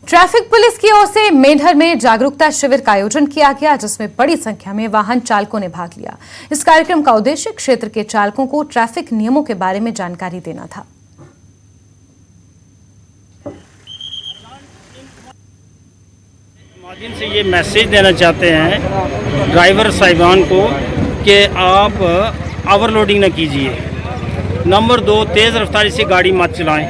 Traffic police की ओर से मेंढर में जागरूकता शिविर का आयोजन किया गया, जिसमें बड़ी संख्या में वाहन चालकों ने भाग लिया। इस कार्यक्रम का उद्देश्य क्षेत्र के चालकों को ट्रैफिक नियमों के बारे में जानकारी देना था। माध्यम से ये मैसेज देना चाहते हैं ड्राइवर साहिबान को कि आप ओवरलोडिंग न कीजिए। नंबर 2, तेज़ रफ्तारी से गाड़ी मत चलाएं,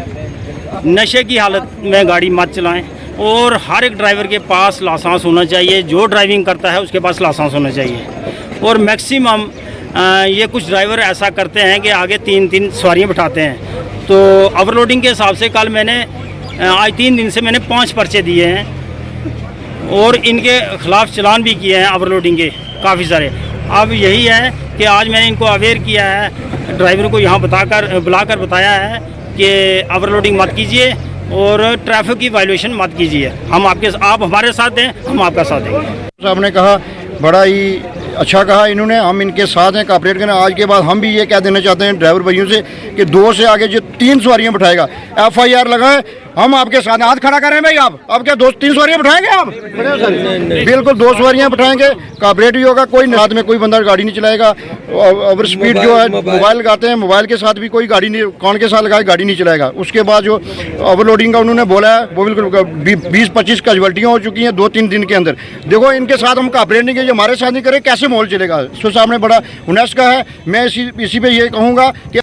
नशे की हालत में गाड़ी मत चलाएं और हर एक ड्राइवर के पास लाइसेंस होना चाहिए। जो ड्राइविंग करता है उसके पास लाइसेंस होना चाहिए। और मैक्सिमम ये कुछ ड्राइवर ऐसा करते हैं कि आगे 3 सवारियाँ बिठाते हैं। तो ओवरलोडिंग के हिसाब से कल मैंने आज 3 दिन से मैंने 5 पर्चे दिए हैं और इनके ख़िलाफ़ चालान भी किए हैं ओवरलोडिंग के काफ़ी सारे। अब यही है कि आज मैंने इनको अवेयर किया है, ड्राइवर को यहाँ बुलाकर बताया है कि ओवरलोडिंग मत कीजिए और ट्रैफिक की वायलेशन मत कीजिए। आप हमारे साथ दें, हम आपका साथ देंगे। साहब ने कहा, बड़ा ही अच्छा कहा इन्होंने, हम इनके साथ हैं, कॉपरेट करें। आज के बाद हम भी ये कह देना चाहते हैं ड्राइवर भाइयों से कि 2 से आगे जो 3 सवारियां बिठाएगा FIR लगाए, हम आपके साथ हैं। हाथ खड़ा करें भाई, आप क्या 3 सवारियां बिठाएंगे? आप बिल्कुल 2 सवारियां बिठाएंगे, कॉपरेट भी होगा। कोई साथ में कोई बंदा गाड़ी नहीं चलाएगा। ओवर स्पीड जो है मोबाइल लगाते हैं, मोबाइल के साथ भी कोई गाड़ी नहीं, कान के साथ लगाए गाड़ी नहीं चलाएगा। उसके बाद जो ओवरलोडिंग का उन्होंने बोला है वो बिल्कुल 20-25 कैजुअल्टियाँ हो चुकी हैं 2-3 दिन के अंदर। देखो इनके साथ हम कॉपरेट नहीं किए, हमारे साथ नहीं करें, कैसे माहौल चलेगा? साहब ने बड़ा हुनस का है। मैं इसी पे ये कहूँगा कि